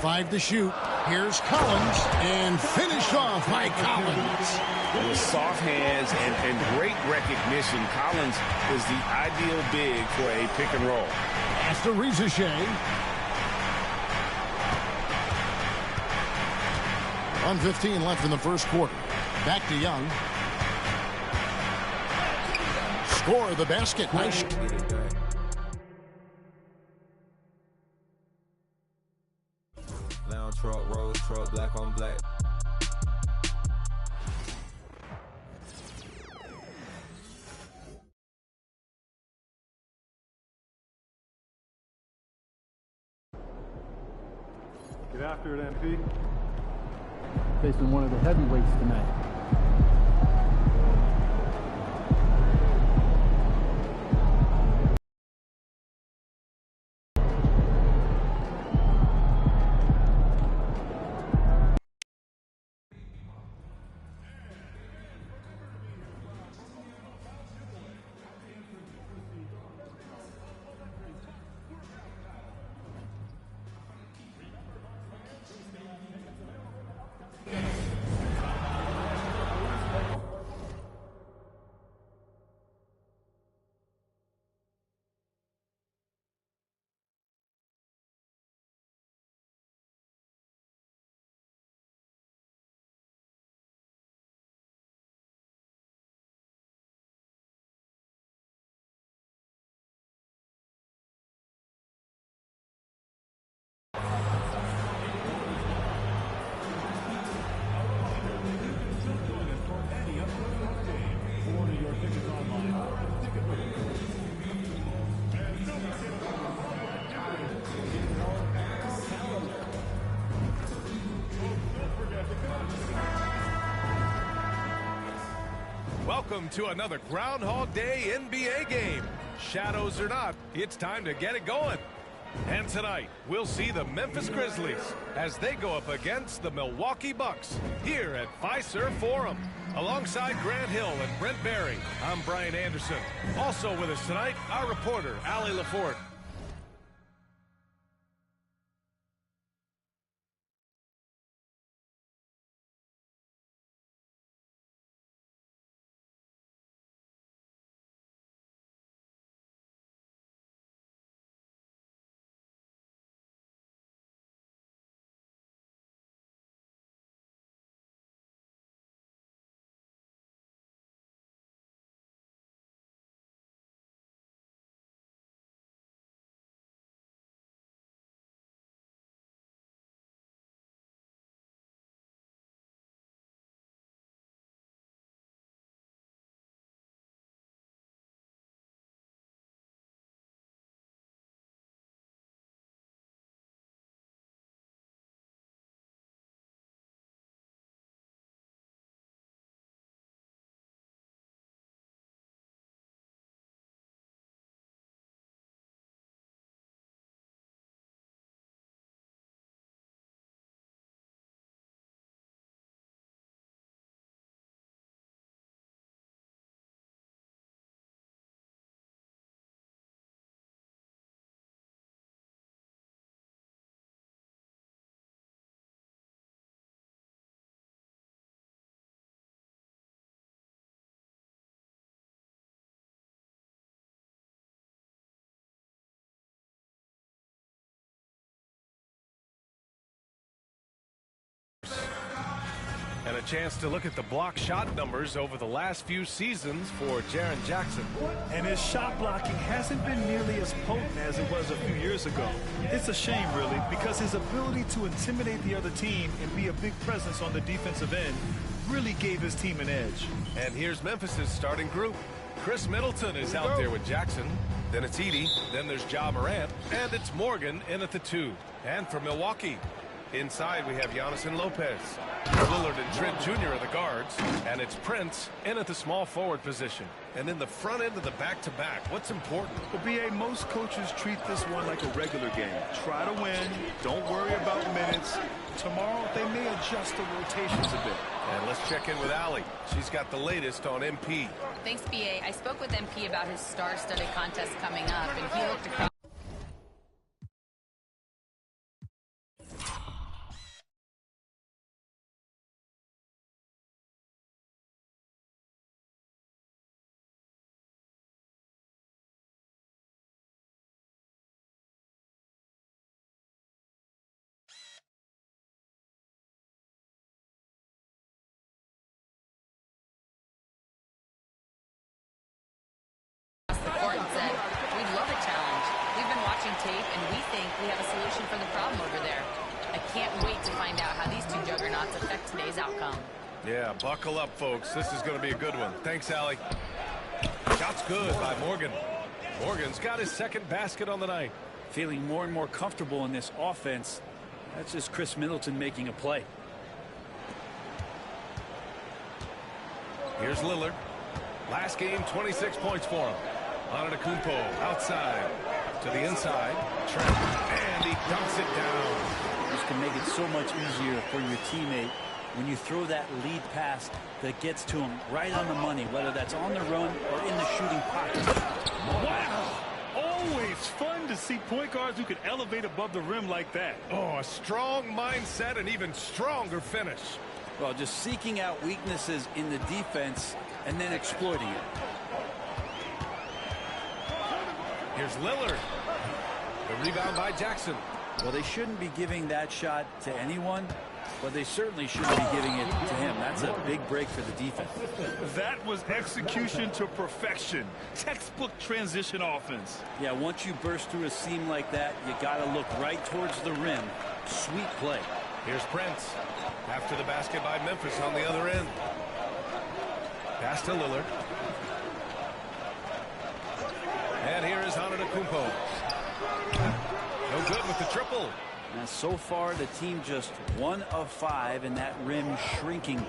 5 to shoot. Here's Collins, and finished off by Collins. With soft hands and great recognition, Collins is the ideal big for a pick and roll. Pass to Rizachet. 1:15 left in the first quarter. Back to Young. Score the basket. Nice. Lounge truck, rose truck, black on black. Get after it, MP. Facing one of the heavyweights tonight. Welcome to another Groundhog Day NBA game. Shadows or not, it's time to get it going. And tonight, we'll see the Memphis Grizzlies as they go up against the Milwaukee Bucks here at Fiserv Forum. Alongside Grant Hill and Brent Barry, I'm Brian Anderson. Also with us tonight, our reporter, Allie LaForte. And a chance to look at the block shot numbers over the last few seasons for Jaren Jackson. And his shot blocking hasn't been nearly as potent as it was a few years ago. It's a shame, really, because his ability to intimidate the other team and be a big presence on the defensive end really gave his team an edge. And here's Memphis's starting group. Chris Middleton is out there with Jackson. Then it's Edey. Then there's Ja Morant. And it's Morgan in at the 2. And for Milwaukee, inside we have Giannis and Lopez. Lillard and Trent Jr. are the guards. And it's Prince in at the small forward position. And in the front end of the back-to-back, what's important? Well, B.A., most coaches treat this one like a regular game. Try to win. Don't worry about minutes. Tomorrow, they may adjust the rotations a bit. And let's check in with Allie. She's got the latest on MP. Thanks, B.A. I spoke with MP about his star-studded contest coming up, and he looked across. likely have a solution for the problem over there. I can't wait to find out how these two juggernauts affect today's outcome. Yeah, buckle up, folks. This is going to be a good one. Thanks, Allie. Shot's good by Morgan. Morgan's got his second basket on the night. Feeling more and more comfortable in this offense. That's just Chris Middleton making a play. Here's Lillard. Last game, 26 points for him. Antetokounmpo outside to the inside. Trent, and he dumps it down. This can make it so much easier for your teammate when you throw that lead pass that gets to him right on the money, whether that's on the run or in the shooting pocket. Wow! Always fun to see point guards who can elevate above the rim like that. Oh, a strong mindset and even stronger finish. Well, just seeking out weaknesses in the defense and then exploiting it. Here's Lillard. The rebound by Jackson. Well, they shouldn't be giving that shot to anyone, but they certainly shouldn't be giving it to him. That's a big break for the defense. That was execution to perfection. Textbook transition offense. Yeah, once you burst through a seam like that, you got to look right towards the rim. Sweet play. Here's Prince. After the basket by Memphis on the other end. Pass to Lillard. And here is Antetokounmpo. No good with the triple. And so far, the team just 1 of 5 in that rim shrinking.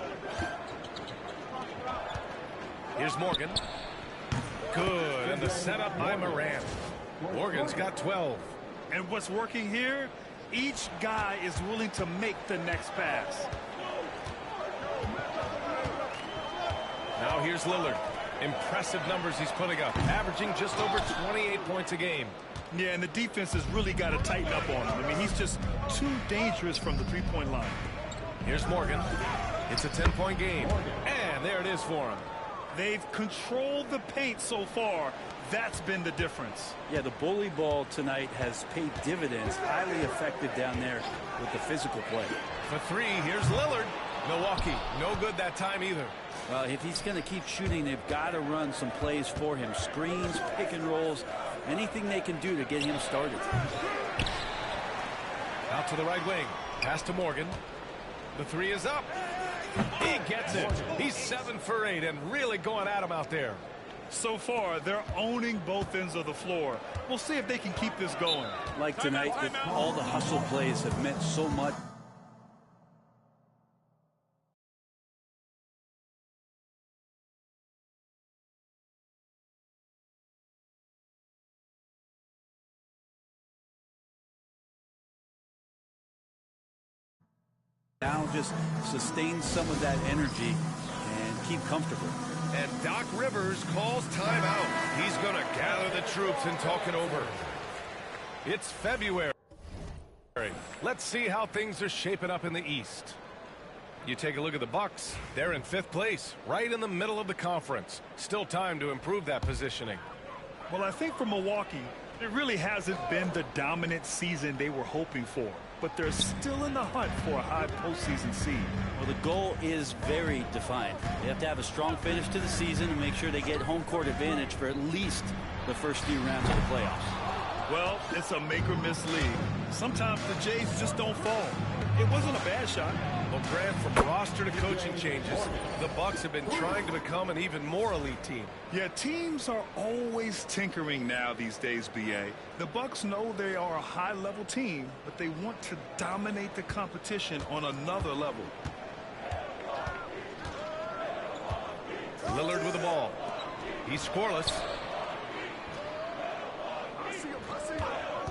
Here's Morgan. Good. And the setup by Morant. Morgan's got 12. And what's working here? Each guy is willing to make the next pass. Now here's Lillard. Impressive numbers he's putting up, averaging just over 28 points a game. Yeah, and the defense has really got to tighten up on him. I mean, he's just too dangerous from the three-point line. Here's Morgan. It's a 10-point game. And there it is for him. They've controlled the paint so far. That's been the difference. Yeah, the bully ball tonight has paid dividends. Highly effective down there with the physical play. For three, here's Lillard. Milwaukee, no good that time either. Well, if he's going to keep shooting, they've got to run some plays for him. Screens, pick and rolls, anything they can do to get him started. Out to the right wing. Pass to Morgan. The three is up. He gets it. He's 7 for 8 and really going at him out there. So far, they're owning both ends of the floor. We'll see if they can keep this going. Like tonight, all the hustle plays have meant so much. Now just sustain some of that energy and keep comfortable. And Doc Rivers calls timeout. He's going to gather the troops and talk it over. It's February. Let's see how things are shaping up in the East. You take a look at the Bucks. They're in 5th place, right in the middle of the conference. Still time to improve that positioning. Well, I think for Milwaukee, it really hasn't been the dominant season they were hoping for. But they're still in the hunt for a high postseason seed. Well, the goal is very defined. They have to have a strong finish to the season and make sure they get home court advantage for at least the first few rounds of the playoffs. Well, it's a make-or-miss league. Sometimes the Jays just don't fall. It wasn't a bad shot. Well, Grant, from roster to coaching changes, the Bucks have been trying to become an even more elite team. Yeah, teams are always tinkering now these days, B.A. The Bucks know they are a high-level team, but they want to dominate the competition on another level. Lillard with the ball. He's scoreless.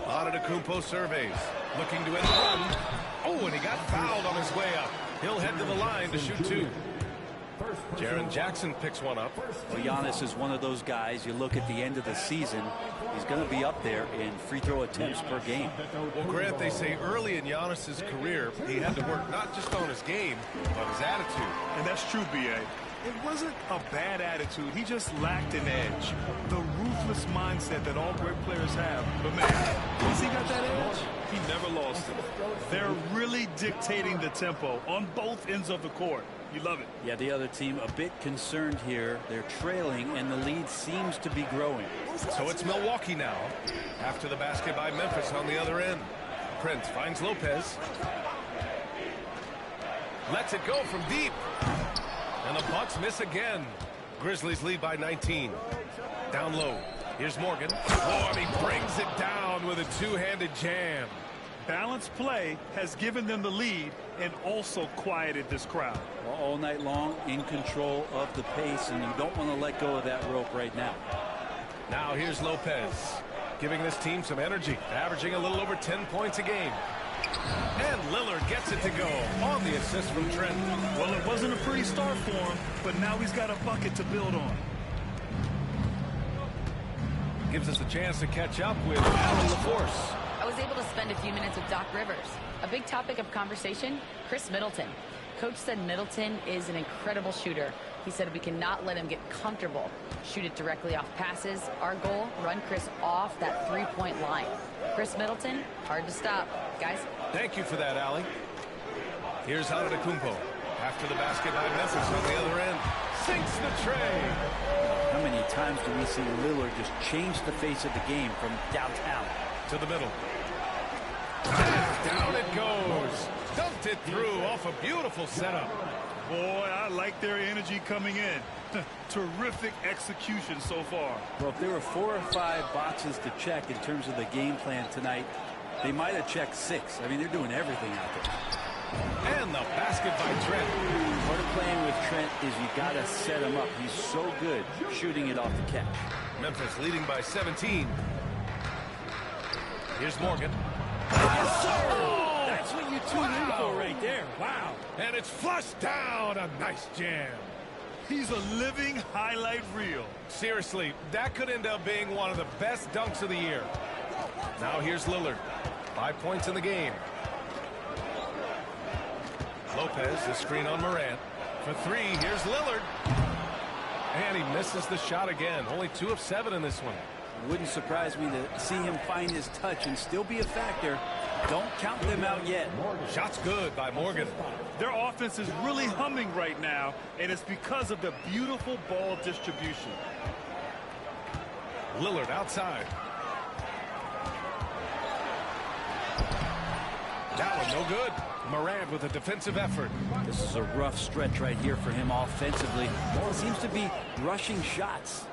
Antetokounmpo surveys. Looking to end the run. Oh, and he got fouled on his way up. He'll head to the line to shoot 2. Jaren Jackson picks one up. Well, Giannis is one of those guys. You look at the end of the season, he's going to be up there in free throw attempts per game. Well, Grant, they say early in Giannis's career, he had to work not just on his game, but his attitude. And that's true, B.A. It wasn't a bad attitude. He just lacked an edge. The ruthless mindset that all great players have. But, man, once he got that edge, he never lost it. They're really dictating the tempo on both ends of the court. You love it. Yeah, the other team a bit concerned here. They're trailing, and the lead seems to be growing. So it's Milwaukee now, after the basket by Memphis on the other end. Prince finds Lopez. Lets it go from deep. And the Bucks miss again. Grizzlies lead by 19. Down low. Here's Morgan. Oh, and he brings it down with a two-handed jam. Balanced play has given them the lead and also quieted this crowd. Well, all night long, in control of the pace, and you don't want to let go of that rope right now. Now here's Lopez, giving this team some energy, averaging a little over 10 points a game. And Lillard gets it to go on the assist from Trent. Well, it wasn't a pretty start for him, but now he's got a bucket to build on. Gives us a chance to catch up with Alan LaForce. I was able to spend a few minutes with Doc Rivers. A big topic of conversation, Chris Middleton. Coach said Middleton is an incredible shooter. He said we cannot let him get comfortable. Shoot it directly off passes. Our goal, run Chris off that three-point line. Chris Middleton, hard to stop. Guys. Thank you for that, Allie. Here's Antetokounmpo. After the basket by Memphis on the other end. Sinks the tray. How many times do we see Lillard just change the face of the game from downtown to the middle? Down it goes. Dumped it through off a beautiful setup. Boy, I like their energy coming in. Terrific execution so far. Well, if there were 4 or 5 boxes to check in terms of the game plan tonight, they might have checked 6. I mean, they're doing everything out there. And the basket by Trent. Part of playing with Trent is you got to set him up. He's so good shooting it off the catch. Memphis leading by 17. Here's Morgan. Yes, sir! Oh, that's what you tune in for right there. Wow. And it's flushed down. A nice jam. He's a living highlight reel. Seriously, that could end up being one of the best dunks of the year. Now here's Lillard. 5 points in the game. Lopez, the screen on Morant. For 3, here's Lillard. And he misses the shot again. Only 2 of 7 in this one. Wouldn't surprise me to see him find his touch and still be a factor. Don't count them out yet. Shot's good by Morgan. Their offense is really humming right now, and it's because of the beautiful ball distribution. Lillard outside. That one no good. Morant with a defensive effort. This is a rough stretch right here for him offensively. He seems to be rushing shots.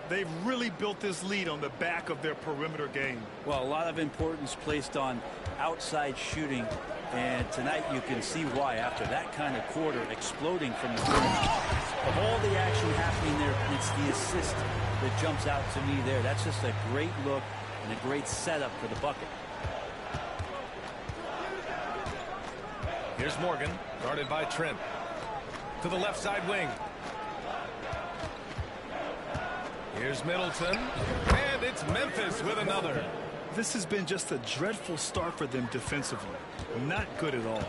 They've really built this lead on the back of their perimeter game. Well, a lot of importance placed on outside shooting, and tonight you can see why after that kind of quarter exploding from the bench. Of all the action happening there, it's the assist that jumps out to me there. That's just a great look and a great setup for the bucket. Here's Morgan, guarded by Trent. To the left side wing. Here's Middleton, and it's Memphis with another. This has been just a dreadful start for them defensively. Not good at all.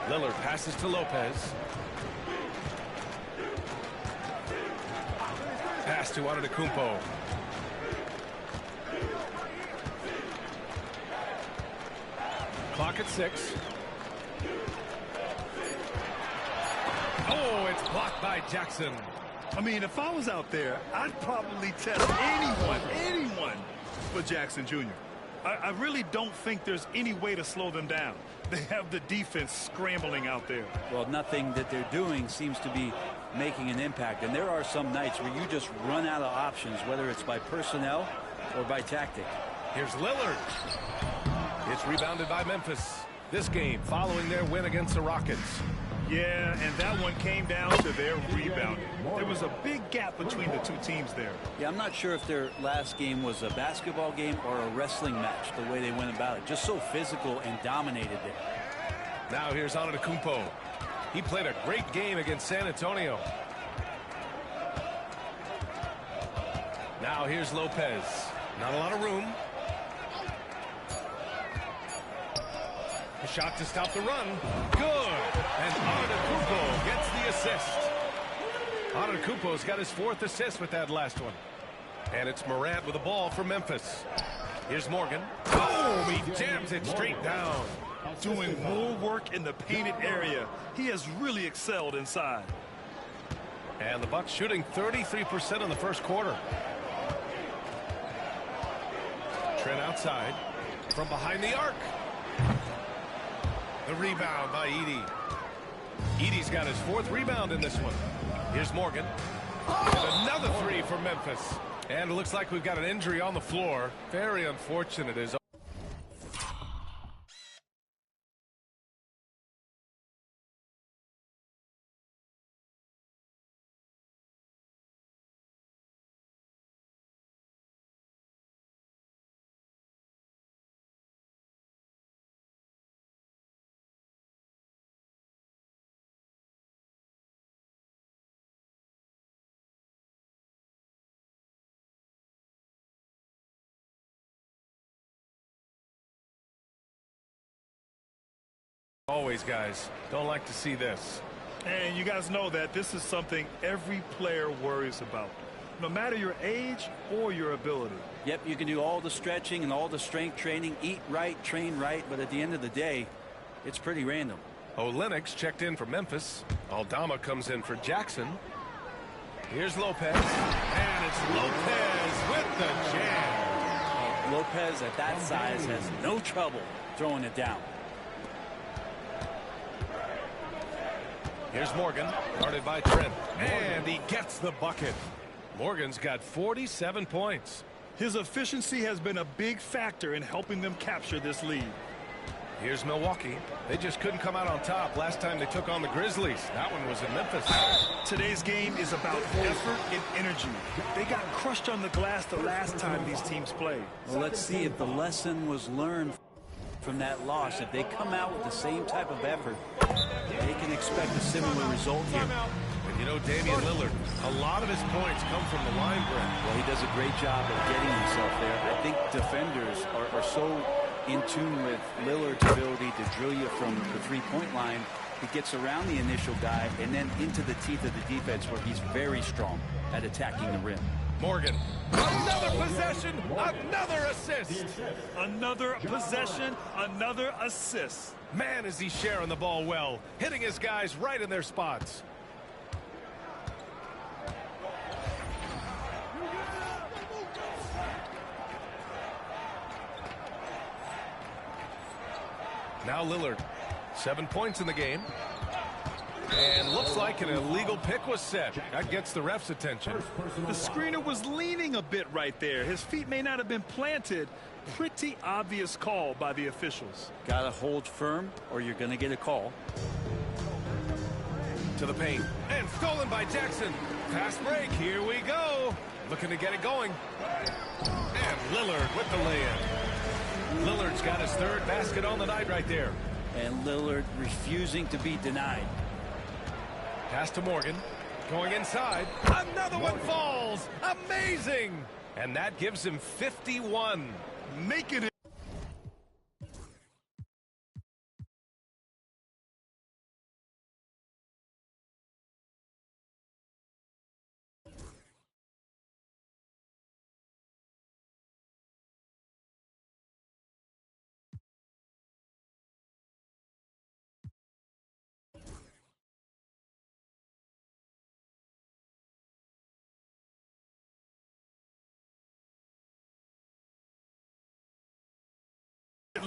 Lillard passes to Lopez. Pass to Antetokounmpo. Clock at 6. Oh, it's blocked by Jackson. I mean, if I was out there, I'd probably test anyone but Jackson Jr. I really don't think there's any way to slow them down. They have the defense scrambling out there. Well, nothing that they're doing seems to be making an impact. And there are some nights where you just run out of options, whether it's by personnel or by tactic. Here's Lillard. It's rebounded by Memphis. This game following their win against the Rockets. Yeah, and that one came down to their rebounding. There was a big gap between the two teams there. Yeah, I'm not sure if their last game was a basketball game or a wrestling match, the way they went about it. Just so physical and dominated there. Now here's Antetokounmpo. He played a great game against San Antonio. Now here's Lopez. Not a lot of room. A shot to stop the run. Good. And Antetokounmpo gets the assist. Antetokounmpo's got his 4th assist with that last one. And it's Morant with the ball for Memphis. Here's Morgan. Oh, he jams it straight down. Doing more work in the painted area. He has really excelled inside. And the Bucks shooting 33% in the first quarter. Trent outside. from behind the arc. The rebound by Edey. Edey's got his 4th rebound in this one. Here's Morgan. And another 3 for Memphis. And it looks like we've got an injury on the floor. Very unfortunate. As always, guys, don't like to see this. And you guys know that this is something every player worries about, no matter your age or your ability. Yep, you can do all the stretching and all the strength training, eat right, train right, but at the end of the day, it's pretty random. Olynyk checked in for Memphis. Aldama comes in for Jackson. Here's Lopez. And it's Lopez with the jam. Lopez at that size has no trouble throwing it down. Here's Morgan, guarded by Trent. And he gets the bucket. Morgan's got 47 points. His efficiency has been a big factor in helping them capture this lead. Here's Milwaukee. They just couldn't come out on top last time they took on the Grizzlies. That one was in Memphis. Today's game is about effort and energy. They got crushed on the glass the last time these teams played. Well, let's see if the lesson was learned from that loss. If they come out with the same type of effort, they can expect a similar result here. And you know, Damian Lillard, a lot of his points come from the line break. Well, he does a great job of getting himself there. I think defenders are so in tune with Lillard's ability to drill you from the three-point line. He gets around the initial guy and then into the teeth of the defense, where he's very strong at attacking the rim. Morgan, another possession, another assist. Another possession, another assist. Man, is he sharing the ball well, hitting his guys right in their spots. Now Lillard, 7 points in the game. And looks like an illegal pick was set. That gets the ref's attention. The screener was leaning a bit right there. His feet may not have been planted. Pretty obvious call by the officials. Gotta hold firm or you're gonna get a call. To the paint. And stolen by Jackson. Fast break. Here we go. Looking to get it going. And Lillard with the lay-in. Lillard's got his third basket on the night right there. And Lillard refusing to be denied. Pass to Morgan. Going inside. Another one falls. Amazing. And that gives him 51. Make it.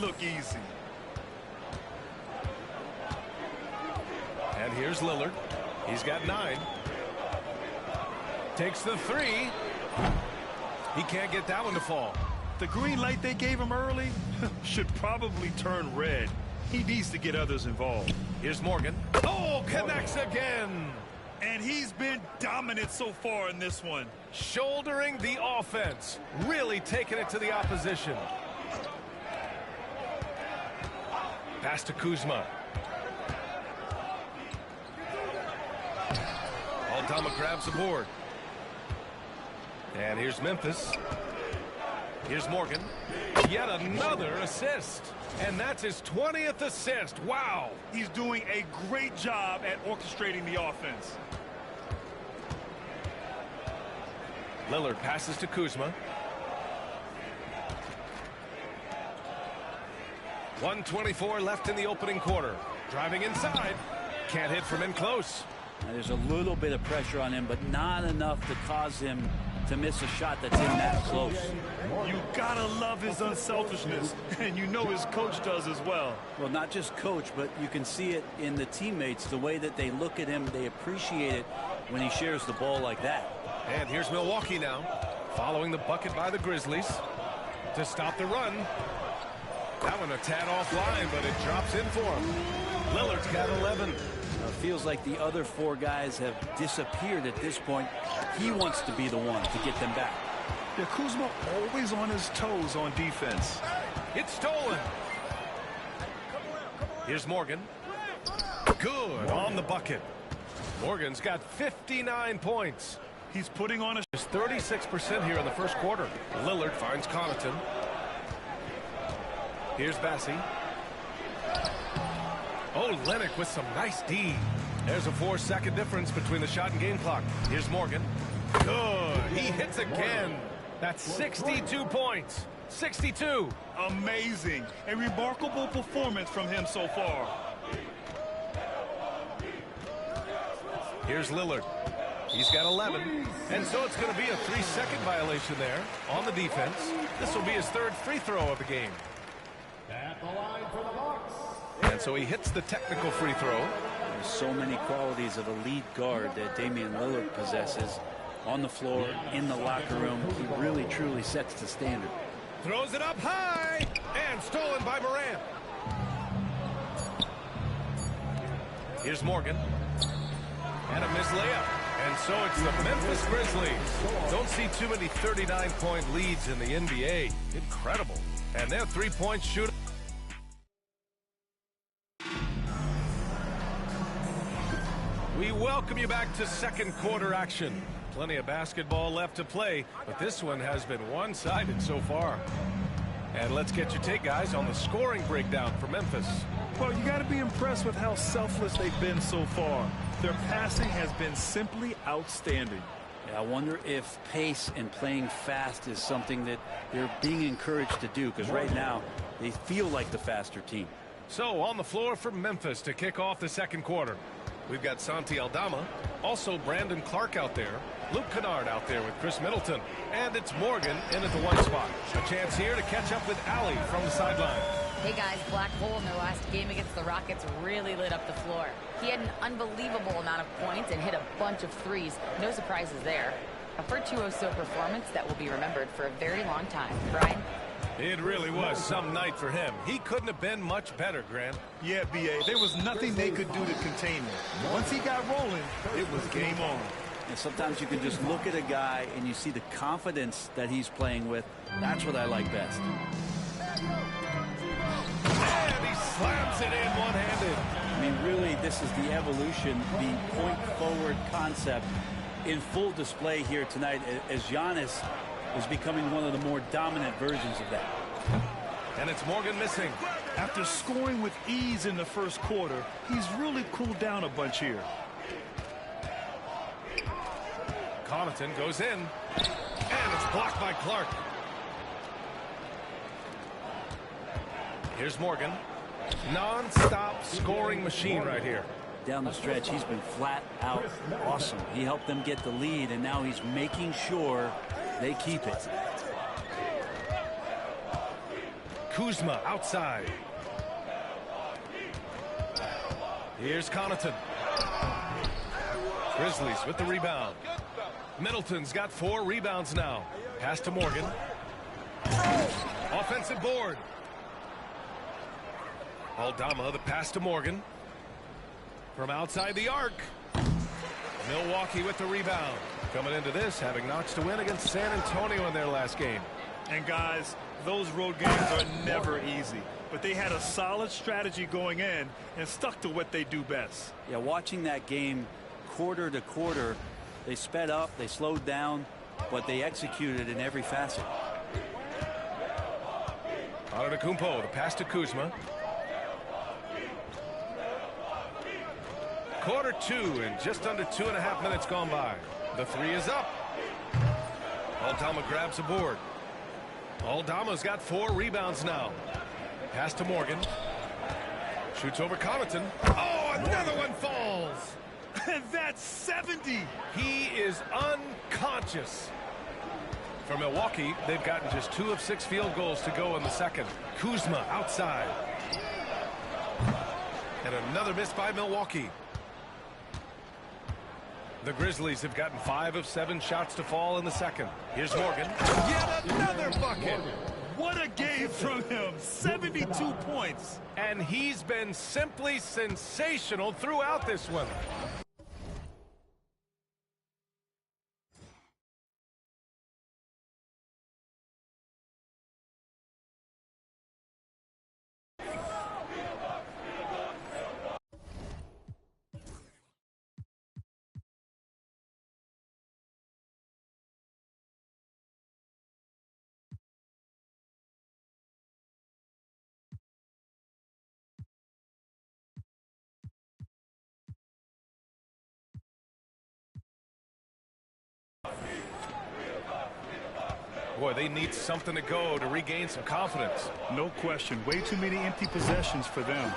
Look easy. And here's Lillard. He's got 9. Takes the 3. He can't get that one to fall. The green light they gave him early should probably turn red. He needs to get others involved. Here's Morgan. Oh, connects again. And he's been dominant so far in this one. Shouldering the offense. Really taking it to the opposition. Pass to Kuzma. Aldama grabs the board. And here's Memphis. Here's Morgan. Yet another assist. And that's his 20th assist. Wow. He's doing a great job at orchestrating the offense. Lillard passes to Kuzma. 1:24 left in the opening quarter. Driving inside. Can't hit from in close. Now, there's a little bit of pressure on him, but not enough to cause him to miss a shot that's in that close. You gotta love his unselfishness, and you know his coach does as well. Well, not just coach, but you can see it in the teammates, the way that they look at him. They appreciate it when he shares the ball like that. And here's Milwaukee now, following the bucket by the Grizzlies to stop the run. That one a tad offline, but it drops in for him. Lillard's got 11. Feels like the other 4 guys have disappeared at this point. He wants to be the one to get them back. Yeah, Kuzma always on his toes on defense. It's stolen. Here's Morgan. Good on the bucket. Morgan's got 59 points. He's putting on a 36% here in the first quarter. Lillard finds Connaughton. Here's Bassey. Oh, Lennox with some nice D. There's a 4-second difference between the shot and game clock. Here's Morgan. Good. He hits again. That's 62 points. 62. Amazing. A remarkable performance from him so far. Here's Lillard. He's got 11. And so it's going to be a 3-second violation there on the defense. This will be his 3rd free throw of the game. At the line for the Bucks. And so he hits the technical free throw. There's so many qualities of a lead guard that Damian Lillard possesses on the floor, in the locker room. He really, truly sets the standard. Throws it up high and stolen by Morant. Here's Morgan. And a missed layup. And so it's the Memphis Grizzlies. Don't see too many 39-point leads in the NBA. Incredible. And their three-point shooter. We welcome you back to second quarter action. Plenty of basketball left to play, but this one has been one-sided so far. And let's get your take, guys, on the scoring breakdown for Memphis. Well, you got to be impressed with how selfless they've been so far. Their passing has been simply outstanding. Yeah, I wonder if pace and playing fast is something that they're being encouraged to do, because right now they feel like the faster team. So on the floor for Memphis to kick off the second quarter. We've got Santi Aldama, also Brandon Clark out there, Luke Kennard out there with Chris Middleton, and it's Morgan in at the 1 spot. A chance here to catch up with Allie from the sideline. Hey guys, Black Hole in their last game against the Rockets really lit up the floor. He had an unbelievable amount of points and hit a bunch of threes. No surprises there. A virtuoso performance that will be remembered for a very long time. Brian? It really was some night for him. He couldn't have been much better, Grant. Yeah, B.A., there was nothing they could do to contain him. Once he got rolling, it was game on. And sometimes you can just look at a guy and you see the confidence that he's playing with. That's what I like best. And he slams it in one-handed. I mean, really, this is the evolution, the point-forward concept in full display here tonight as Giannis is becoming one of the more dominant versions of that. And it's Morgan missing. After scoring with ease in the first quarter, he's really cooled down a bunch here. Connaughton goes in, and it's blocked by Clark. Here's Morgan. Non-stop scoring machine right here. Down the stretch, he's been flat out awesome. He helped them get the lead, and now he's making sure they keep it. Kuzma outside. Here's Connaughton. Grizzlies with the rebound. Middleton's got 4 rebounds now. Pass to Morgan. Offensive board. Aldama, the pass to Morgan. From outside the arc. Milwaukee with the rebound. Coming into this, having notched a win against San Antonio in their last game. And guys, those road games are never easy. But they had a solid strategy going in and stuck to what they do best. Yeah, watching that game quarter to quarter, they sped up, they slowed down, but they executed in every facet. Antetokounmpo, the pass to Kuzma. Quarter 2 and just under 2.5 minutes gone by. The 3 is up. Aldama grabs the board. Aldama's got 4 rebounds now. Pass to Morgan. Shoots over Connaughton. Oh, another one falls. And that's 70. He is unconscious. For Milwaukee, they've gotten just 2 of 6 field goals to go in the second. Kuzma outside. And another miss by Milwaukee. The Grizzlies have gotten 5 of 7 shots to fall in the second. Here's Morgan. Yet another bucket. What a game from him. 72 points. And he's been simply sensational throughout this one. Boy, they need something to go to regain some confidence. No question. Way too many empty possessions for them.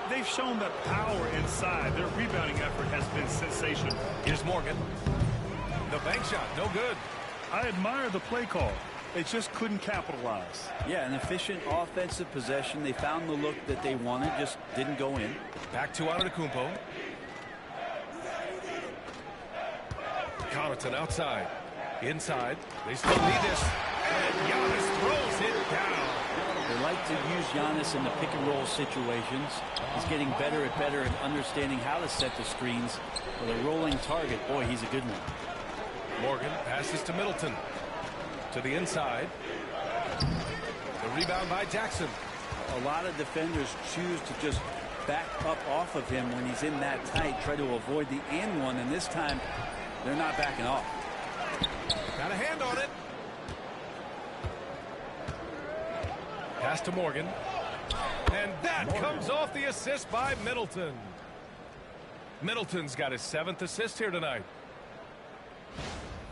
They've shown that power inside. Their rebounding effort has been sensational. Here's Morgan. The bank shot, no good. I admire the play call. They just couldn't capitalize. Yeah, an efficient offensive possession. They found the look that they wanted, just didn't go in. Back to Antetokounmpo. Connaughton outside. Inside. They still need this. And Giannis throws it down. They like to use Giannis in the pick-and-roll situations. He's getting better at understanding how to set the screens. With a rolling target, boy, he's a good one. Morgan passes to Middleton. To the inside. The rebound by Jackson. A lot of defenders choose to just back up off of him when he's in that tight, try to avoid the and one, and this time they're not backing off. Got a hand on it. Pass to Morgan. And that comes off the assist by Middleton. Middleton's got his 7th assist here tonight.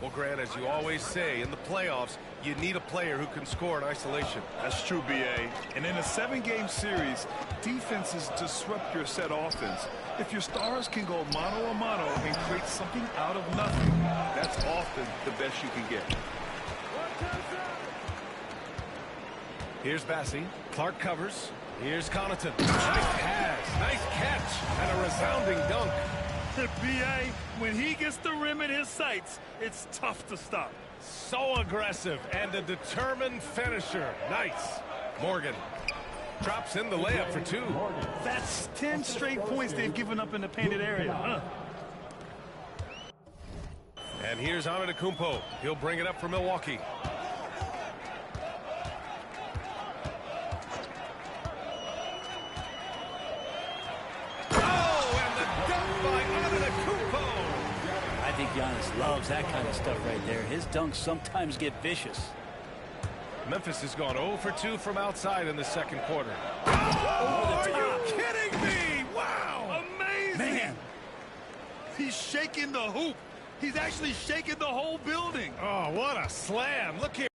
Well, Grant, as you always say, in the playoffs, you need a player who can score in isolation. That's true, B.A. And in a 7-game series, defenses disrupt your set offense. If your stars can go mano-a-mano and create something out of nothing, that's often the best you can get. Here's Bassey. Clark covers. Here's Connaughton. Nice pass. Nice catch. And a resounding dunk. B.A., when he gets the rim in his sights, it's tough to stop. So aggressive and a determined finisher. Nice. Morgan drops in the layup for 2. That's 10 straight points they've given up in the painted area. And here's Antetokounmpo. He'll bring it up for Milwaukee. I think Giannis loves that kind of stuff right there. His dunks sometimes get vicious. Memphis has gone 0 for 2 from outside in the second quarter. Oh, are you kidding me? Wow. Amazing. Man. He's shaking the hoop. He's actually shaking the whole building. Oh, what a slam. Look here.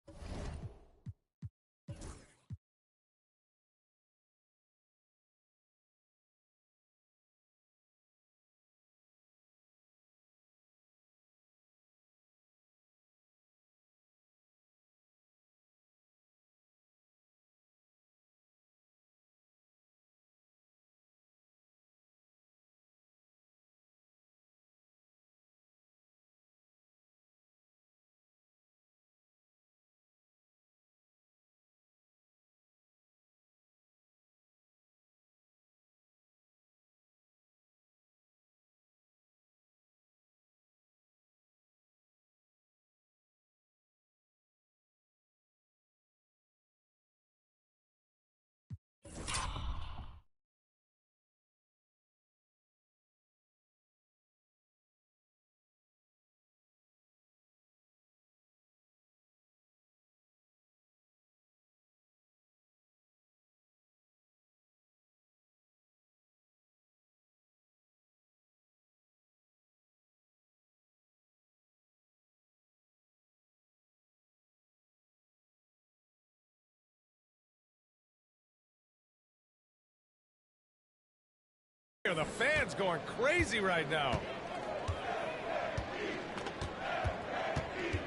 The fans going crazy right now.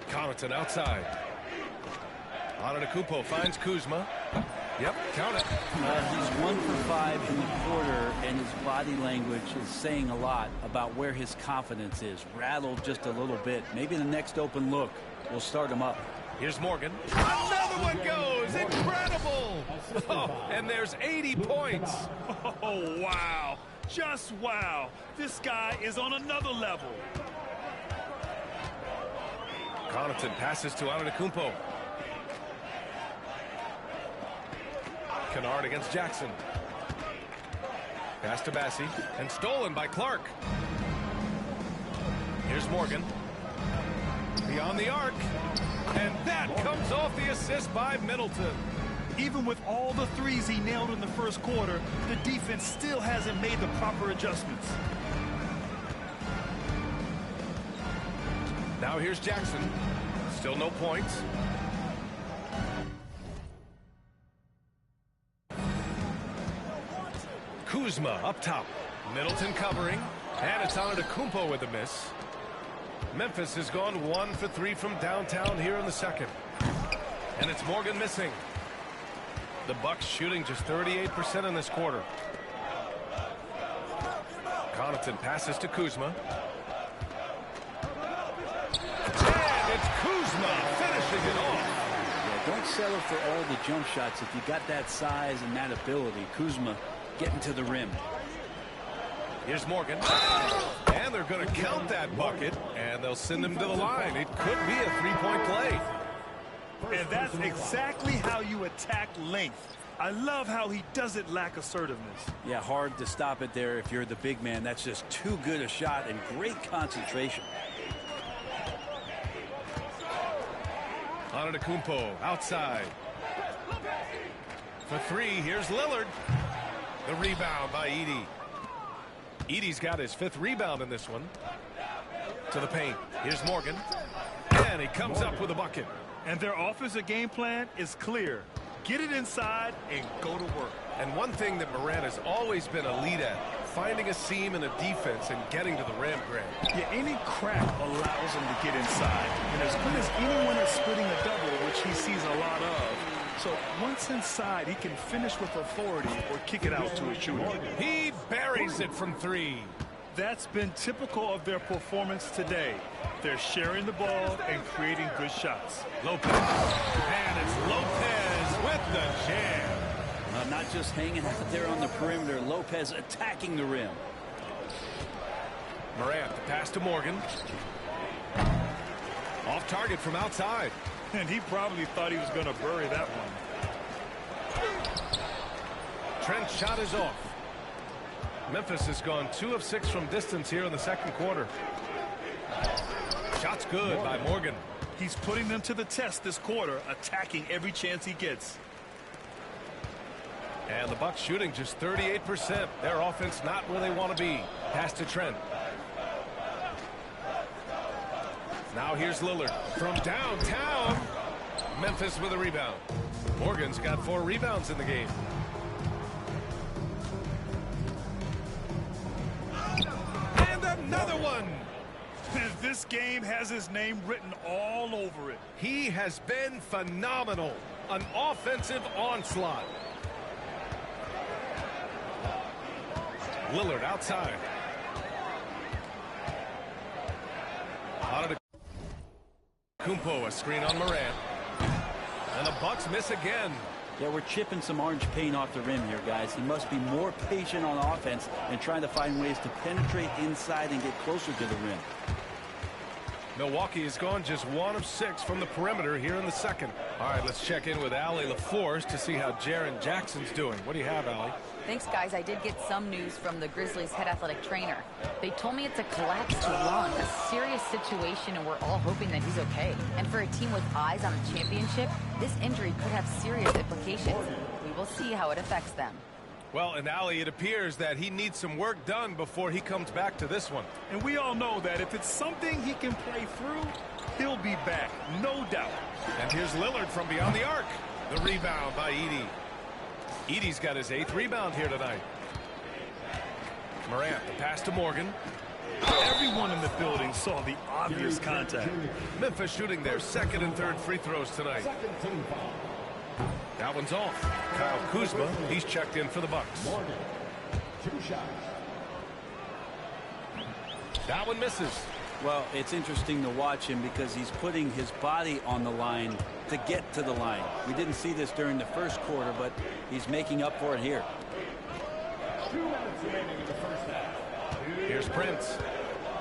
Connaughton outside. Antetokounmpo finds Kuzma. Yep, count it. He's 1 for 5 in the quarter, and his body language is saying a lot about where his confidence is. Rattled just a little bit. Maybe the next open look will start him up. Here's Morgan. Another one goes. Incredible. Oh, and there's 80 points. Oh, wow. Just wow. This guy is on another level. Connaughton passes to Antetokounmpo. Kennard against Jackson. Pass to Bassi and stolen by Clark. Here's Morgan. Beyond the arc. And that comes off the assist by Middleton. Even with all the threes he nailed in the first quarter, the defense still hasn't made the proper adjustments. Now here's Jackson. Still no points. Kuzma up top. Middleton covering. And it's Antetokounmpo with a miss. Memphis has gone 1 for 3 from downtown here in the second. And it's Morgan missing. The Bucks shooting just 38% in this quarter. Connaughton passes to Kuzma. And it's Kuzma finishing it off. Yeah, don't settle for all the jump shots if you got that size and that ability. Kuzma getting to the rim. Here's Morgan. And they're going to count that bucket, and they'll send him to the line. It could be a three-point play. And that's exactly how you attack length. I love how he doesn't lack assertiveness. Yeah, hard to stop it there if you're the big man. That's just too good a shot and great concentration. Antetokounmpo outside. For three, here's Lillard. The rebound by Edey. Edey's got his 5th rebound in this one. To the paint. Here's Morgan. And he comes up with a bucket. And their offensive game plan is clear. Get it inside and go to work. And one thing that Morant has always been elite at, finding a seam in a defense and getting to the rim, Grant. Yeah, any crack allows him to get inside. And as good as anyone is splitting a double, which he sees a lot of, so once inside, he can finish with authority or kick it out to a shooter. He buries it from 3. That's been typical of their performance today. They're sharing the ball and creating good shots. Lopez. And it's Lopez with the jam. Not just hanging out there on the perimeter. Lopez attacking the rim. Morant, the pass to Morgan. Off target from outside. And he probably thought he was going to bury that one. Trent's shot is off. Memphis has gone 2 of 6 from distance here in the second quarter. Shot's good by Morgan. He's putting them to the test this quarter, attacking every chance he gets. And the Bucks shooting just 38%. Their offense not where they want to be. Pass to Trent. Now here's Lillard from downtown. Memphis with a rebound. Morgan's got 4 rebounds in the game. And another one. And this game has his name written all over it. He has been phenomenal. An offensive onslaught. Lillard outside. Antetokounmpo, a screen on Morant. And the Bucks miss again. Yeah, we're chipping some orange paint off the rim here, guys. He must be more patient on offense and trying to find ways to penetrate inside and get closer to the rim. Milwaukee has gone just 1 of 6 from the perimeter here in the second. All right, let's check in with Allie LaForce to see how Jaren Jackson's doing. What do you have, Allie? Thanks, guys. I did get some news from the Grizzlies' head athletic trainer. They told me it's a collapsed lung, a serious situation, and we're all hoping that he's okay. And for a team with eyes on a championship, this injury could have serious implications. We will see how it affects them. Well, and Allie, it appears that he needs some work done before he comes back to this one. And we all know that if it's something he can play through, he'll be back, no doubt. And here's Lillard from beyond the arc. The rebound by Edey. Edey's got his 8th rebound here tonight. Morant, the pass to Morgan. Everyone in the building saw the obvious contact. Memphis shooting their second and third free throws tonight. That one's off. Kyle Kuzma, he's checked in for the Bucks. That one misses. Well, it's interesting to watch him because he's putting his body on the line to get to the line. We didn't see this during the first quarter, but he's making up for it here. Here's Prince.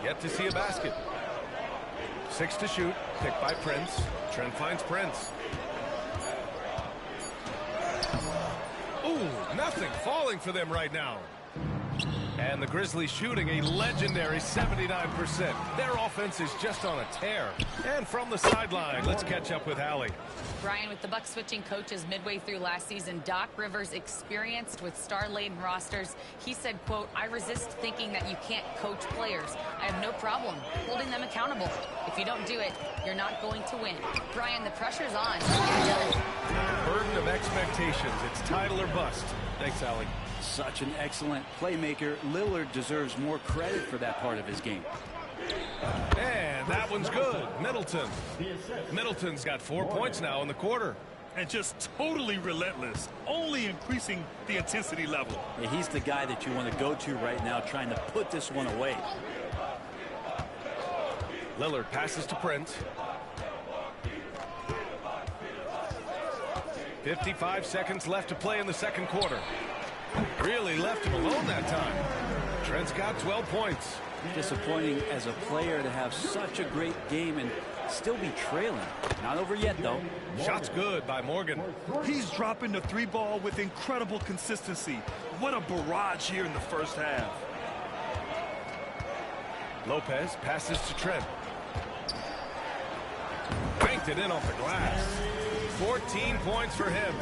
Yet to see a basket. 6 to shoot. Picked by Prince. Trent finds Prince. Ooh, nothing falling for them right now. And the Grizzlies shooting a legendary 79%. Their offense is just on a tear. And from the sideline, let's catch up with Allie. Brian, with the Bucks switching coaches midway through last season, Doc Rivers, experienced with star-laden rosters, he said, quote, "I resist thinking that you can't coach players. I have no problem holding them accountable. If you don't do it, you're not going to win." Brian, the pressure's on. Burden of expectations. It's title or bust. Thanks, Allie. Such an excellent playmaker. Lillard deserves more credit for that part of his game. And that one's good. Middleton. Middleton's got 4 points now in the quarter. And just totally relentless, only increasing the intensity level. Yeah, he's the guy that you want to go to right now, trying to put this one away. Lillard passes to Prince. 55 seconds left to play in the second quarter. Really left him alone that time. Trent's got 12 points. Disappointing as a player to have such a great game and still be trailing. Not over yet, though. Shot's good by Morgan. He's dropping the three ball with incredible consistency. What a barrage here in the first half. Lopez passes to Trent. Banked it in off the glass. 14 points for him.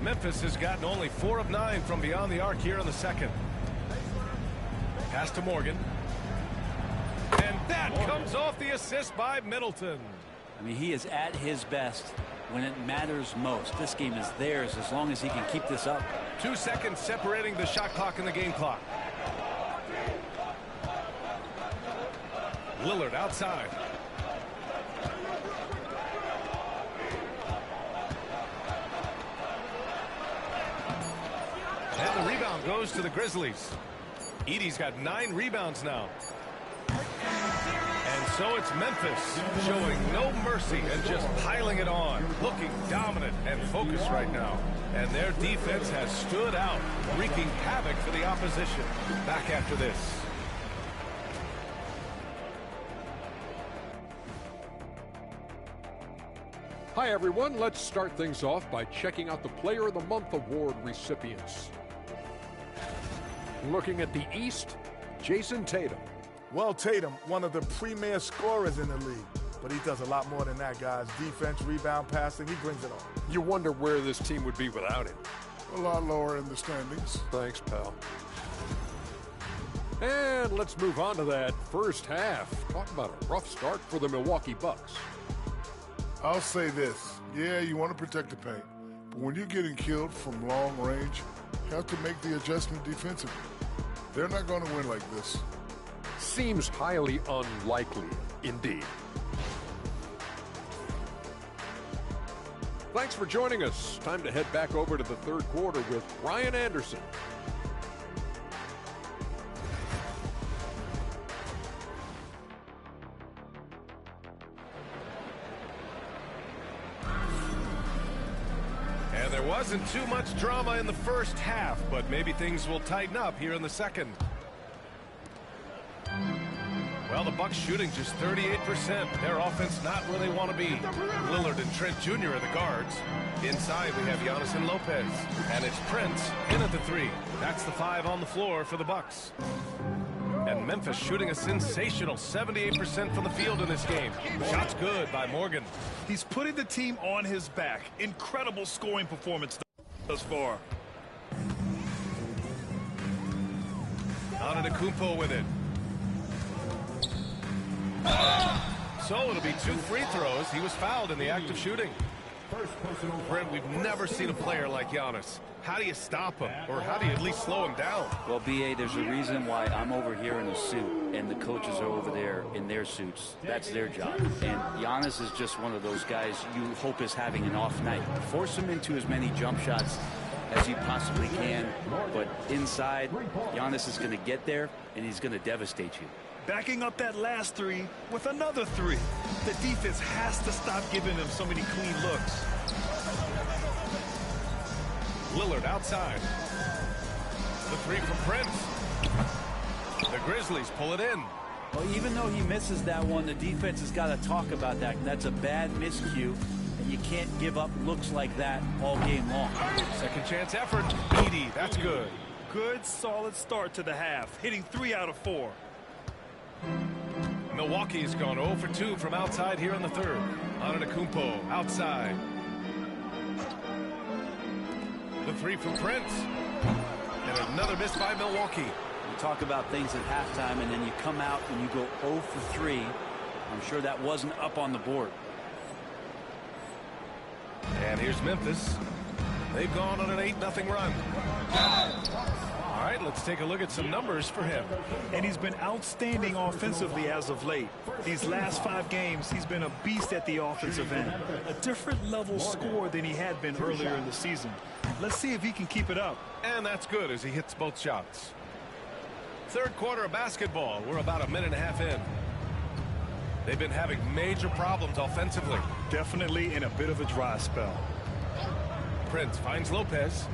Memphis has gotten only 4 of 9 from beyond the arc here in the second. Pass to Morgan. And that comes off the assist by Middleton. I mean, he is at his best when it matters most. This game is theirs as long as he can keep this up. 2 seconds separating the shot clock and the game clock. Lillard outside. And the rebound goes to the Grizzlies. Edey's got 9 rebounds now. And so it's Memphis showing no mercy and just piling it on. Looking dominant and focused right now. And their defense has stood out, wreaking havoc for the opposition. Back after this. Hi, everyone. Let's start things off by checking out the Player of the Month award recipients. Looking at the East, Jason Tatum. Well, Tatum, one of the premier scorers in the league. But he does a lot more than that, guys. Defense, rebound, passing, he brings it all. You wonder where this team would be without him. A lot lower in the standings. Thanks, pal. And let's move on to that first half. Talk about a rough start for the Milwaukee Bucks. I'll say this. Yeah, you want to protect the paint. But when you're getting killed from long range, you have to make the adjustment defensively. They're not going to win like this. Seems highly unlikely, indeed. Thanks for joining us. Time to head back over to the third quarter with Ryan Anderson. And there wasn't too much drama in the first half, but maybe things will tighten up here in the second. Well, the Bucks shooting just 38%. Their offense not where they want to be. Lillard and Trent Jr. are the guards. Inside, we have Giannis and Lopez. And it's Prince in at the 3. That's the 5 on the floor for the Bucks. And Memphis shooting a sensational 78% from the field in this game. Shots good by Morgan. He's putting the team on his back. Incredible scoring performance thus far. Antetokounmpo with it. So it'll be 2 free throws. He was fouled in the act of shooting. Brent, we've never seen a player like Giannis. How do you stop him? Or how do you at least slow him down? Well, B.A., there's a reason why I'm over here in a suit and the coaches are over there in their suits. That's their job. And Giannis is just one of those guys you hope is having an off night. Force him into as many jump shots as he possibly can. But inside, Giannis is going to get there, and he's going to devastate you. Backing up that last three with another three. The defense has to stop giving them so many clean looks. Lillard outside. The three from Prince. The Grizzlies pull it in. Well, even though he misses that one, the defense has got to talk about that. And that's a bad miscue. And you can't give up looks like that all game long. Second chance effort. Edey, that's good. Good, solid start to the half, hitting 3 out of 4. Milwaukee's gone 0 for 2 from outside here in the third. Antetokounmpo outside. The three from Prince. And another miss by Milwaukee. You talk about things at halftime, and then you come out and you go 0 for 3. I'm sure that wasn't up on the board. And here's Memphis. They've gone on an 8-0 run. All right, let's take a look at some numbers for him. And he's been outstanding offensively as of late. These last 5 games, he's been a beast at the offensive end. A different level score than he had been earlier in the season. Let's see if he can keep it up. And that's good as he hits both shots. Third quarter of basketball. We're about a minute and a half in. They've been having major problems offensively. Definitely in a bit of a dry spell. Prince finds Lopez.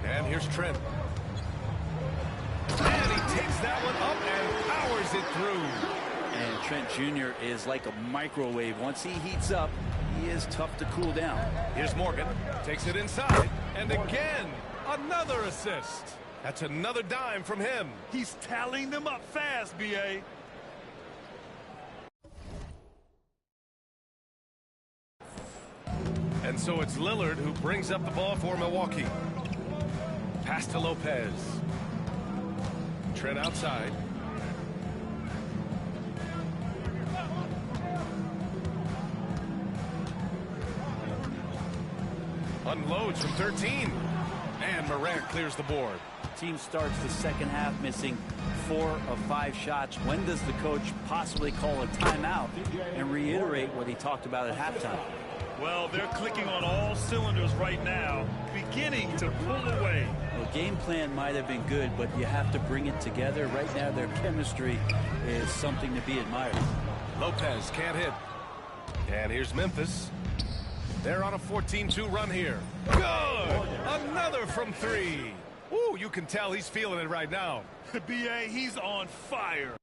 And here's Trent. And he takes that one up and powers it through. And Trent Jr. is like a microwave. Once he heats up, he is tough to cool down. Here's Morgan. Takes it inside. And again, another assist. That's another dime from him. He's tallying them up fast, B.A. And so it's Lillard who brings up the ball for Milwaukee. Pass to Lopez. Trent outside. Unloads from 13. And Morant clears the board. Team starts the second half missing 4 of 5 shots. When does the coach possibly call a timeout and reiterate what he talked about at halftime? Well, they're clicking on all cylinders right now, beginning to pull away. Well, game plan might have been good, but you have to bring it together. Right now, their chemistry is something to be admired. Lopez can't hit. And here's Memphis. They're on a 14-2 run here. Good! Another from 3. Ooh, you can tell he's feeling it right now. B.A., he's on fire.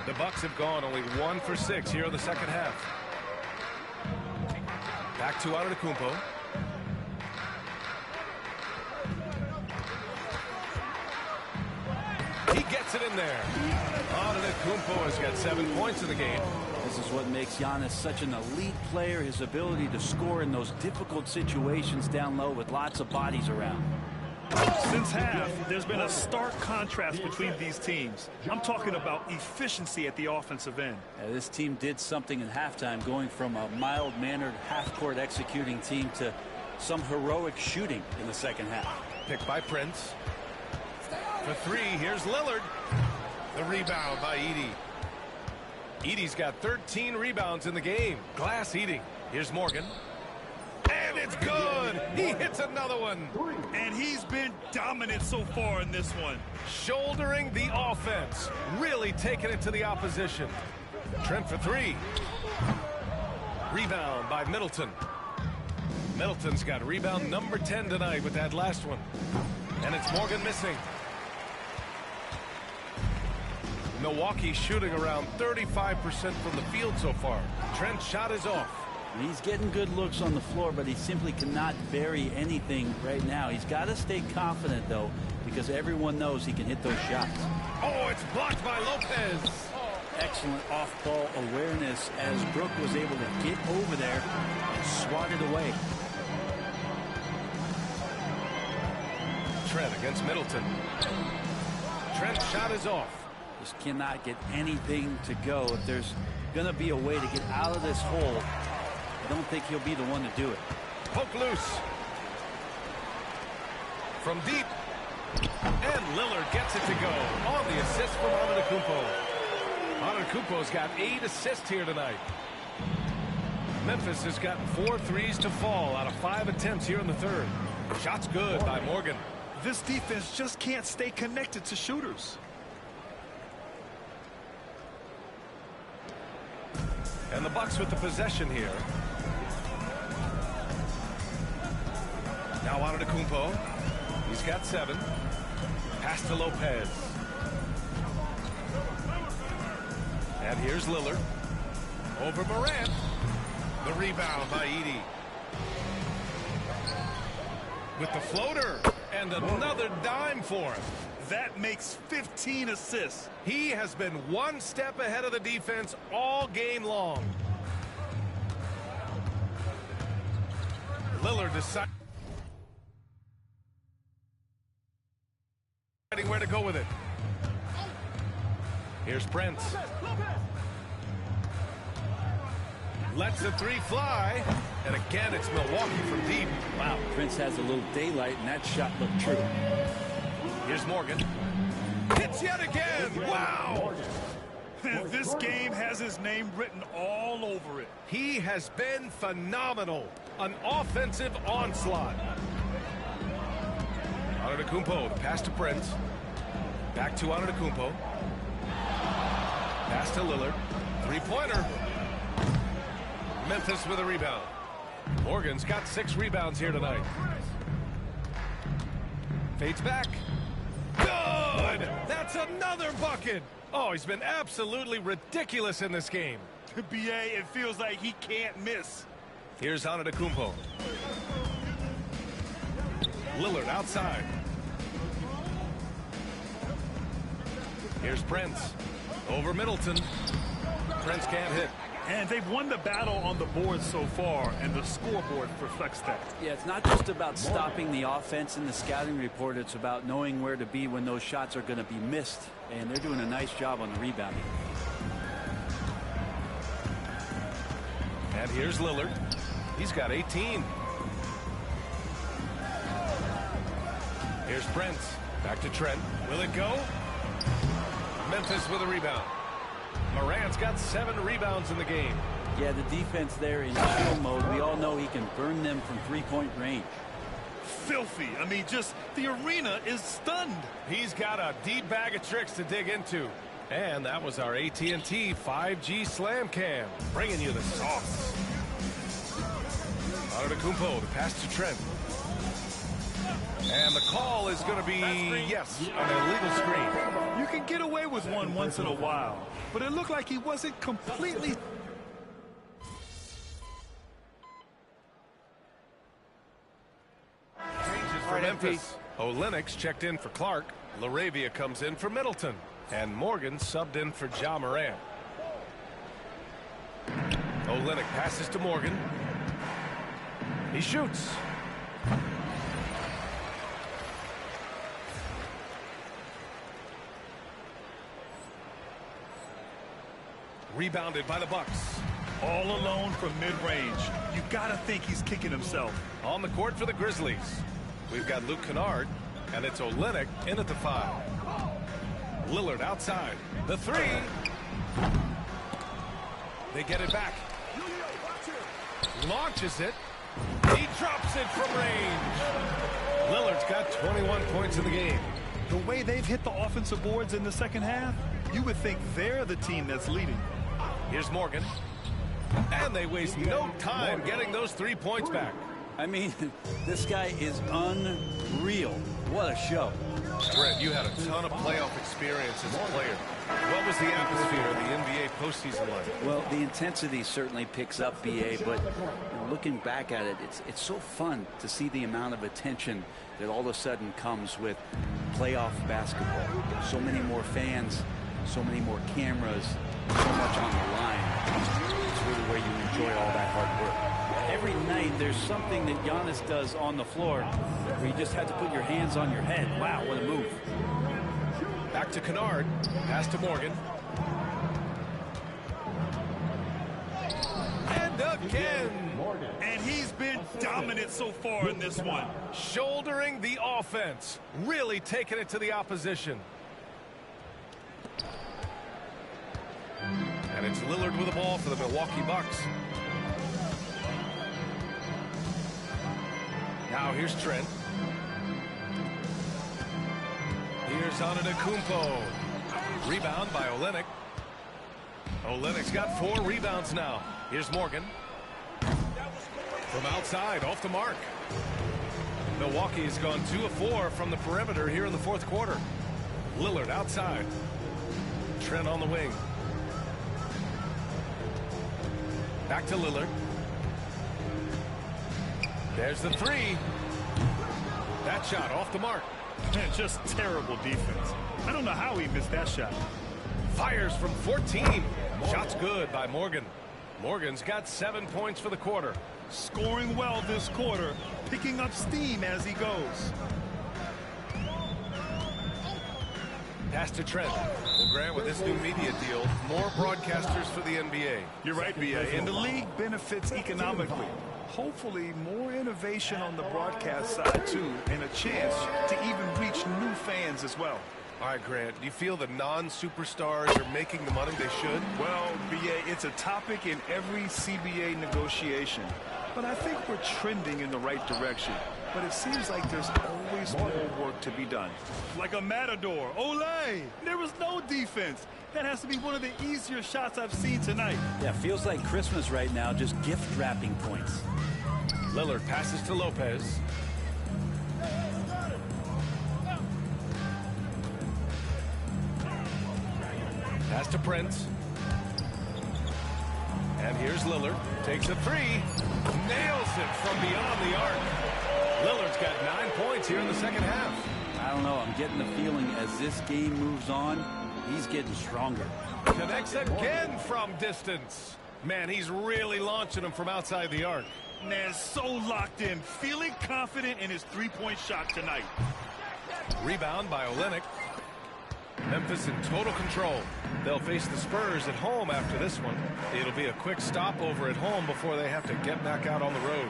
The Bucks have gone only 1 for 6 here in the second half. Back to Antetokounmpo. He gets it in there. Antetokounmpo has got 7 points in the game. This is what makes Giannis such an elite player, his ability to score in those difficult situations down low with lots of bodies around. Since half, there's been a stark contrast between these teams. I'm talking about efficiency at the offensive end. This team did something in halftime, going from a mild-mannered half-court executing team to some heroic shooting in the second half. Picked by Prince. For 3, here's Lillard. The rebound by Edey. Edey's got 13 rebounds in the game. Glass eating. Here's Morgan. And it's good. He hits another one. And he's been dominant so far in this one. Shouldering the offense. Really taking it to the opposition. Trent for 3. Rebound by Middleton. Middleton's got rebound number 10 tonight with that last one. And it's Morgan missing. Milwaukee shooting around 35% from the field so far. Trent's shot is off. He's getting good looks on the floor, but he simply cannot bury anything right now. He's got to stay confident, though, because everyone knows he can hit those shots. Oh, it's blocked by Lopez. Excellent off-ball awareness as Brook was able to get over there and swat it away. Trent against Middleton. Trent's shot is off. Just cannot get anything to go. If there's going to be a way to get out of this hole, I don't think he'll be the one to do it. Poke loose. From deep. And Lillard gets it to go on the assist from Antetokounmpo. Antetokounmpo's got 8 assists here tonight. Memphis has gotten 4 threes to fall out of 5 attempts here in the third. Shot's good by Morgan. This defense just can't stay connected to shooters. And the Bucks with the possession here. Now Antetokounmpo. He's got 7. Pass to Lopez. And here's Lillard. Over Morant. The rebound by Edey. With the floater. And another dime for him. That makes 15 assists. He has been one step ahead of the defense all game long. Lillard deciding where to go with it. Here's Prince. Lets the 3 fly. And again, it's Milwaukee from deep. Wow, Prince has a little daylight, and that shot looked true. Here's Morgan. Hits yet again. Wow. This game has his name written all over it. He has been phenomenal. An offensive onslaught. Antetokounmpo, the pass to Prince. Back to Antetokounmpo. Pass to Lillard. 3-pointer. Memphis with a rebound. Morgan's got 6 rebounds here tonight. Fades back. Good! That's another bucket! Oh, he's been absolutely ridiculous in this game. BA, it feels like he can't miss. Here's Antetokounmpo. Lillard outside. Here's Prince. Over Middleton. Prince can't hit. And they've won the battle on the board so far, and the scoreboard reflects that. Yeah, it's not just about stopping the offense in the scouting report. It's about knowing where to be when those shots are going to be missed. And they're doing a nice job on the rebounding. And here's Lillard. He's got 18. Here's Prince. Back to Trent. Will it go? Memphis with a rebound. Morant's got 7 rebounds in the game. Yeah, the defense there in chill mode. We all know he can burn them from 3-point range. Filthy. I mean, just the arena is stunned. He's got a deep bag of tricks to dig into. And that was our AT&T 5G Slam Cam, bringing you the sauce. Antetokounmpo, the pass to Trent. And the call is going to be, yes, an illegal screen. You can get away with one once in a while, but it looked like he wasn't completely... Changes for Memphis. Olynyk checked in for Clark. LaRavia comes in for Middleton. And Morgan subbed in for Ja Morant. Olynyk passes to Morgan. He shoots. Rebounded by the Bucks. All alone from mid-range. You gotta think he's kicking himself. On the court for the Grizzlies. We've got Luke Kennard, and it's Olynyk in at the 5. Lillard outside. The 3. They get it back. Launches it. He drops it from range. Lillard's got 21 points in the game. The way they've hit the offensive boards in the second half, you would think they're the team that's leading. Here's Morgan. And they waste no time getting those 3 points back. I mean, this guy is unreal. What a show. Brett, you had a ton of playoff experience as a player. What was the atmosphere of the NBA postseason like? Well, the intensity certainly picks up, BA, but looking back at it, it's so fun to see the amount of attention that all of a sudden comes with playoff basketball. So many more fans, so many more cameras, so much on the line. It's really where you enjoy all that hard work. Every night there's something that Giannis does on the floor where you just have to put your hands on your head. Wow, what a move. Back to Kennard. Pass to Morgan. And again. And he's been dominant so far in this one. Shouldering the offense. Really taking it to the opposition. And it's Lillard with the ball for the Milwaukee Bucks. Now here's Trent. Here's Antetokounmpo. Rebound by Olynyk. Olynyk's got 4 rebounds now. Here's Morgan. From outside, off the mark. Milwaukee has gone 2 of 4 from the perimeter here in the fourth quarter. Lillard outside. Trent on the wing. Back to Lillard. There's the 3. That shot off the mark. Man, just terrible defense. I don't know how he missed that shot. Fires from 14. Shot's good by Morgan. Morgan's got 7 points for the quarter. Scoring well this quarter, picking up steam as he goes. Pass to Trent. Well, Grant, with this new media deal, more broadcasters for the NBA. You're right, B.A. And the league benefits economically. Hopefully, more innovation on the broadcast side, too, and a chance to even reach new fans as well. All right, Grant, do you feel the non-superstars are making the money they should? Well, B.A., it's a topic in every CBA negotiation. But I think we're trending in the right direction. But it seems like there's always more work to be done. Like a matador. Olay! There was no defense. That has to be one of the easier shots I've seen tonight. Yeah, feels like Christmas right now, just gift wrapping points. Lillard passes to Lopez. Pass to Prince. And here's Lillard. Takes a 3. Nails it from beyond the arc. Lillard's got 9 points here in the second half. I don't know. I'm getting the feeling as this game moves on, he's getting stronger. Connects again from distance. Man, he's really launching him from outside the arc. Man, so locked in. Feeling confident in his three-point shot tonight. Rebound by Olynyk. Memphis in total control. They'll face the Spurs at home after this one. It'll be a quick stopover at home before they have to get back out on the road.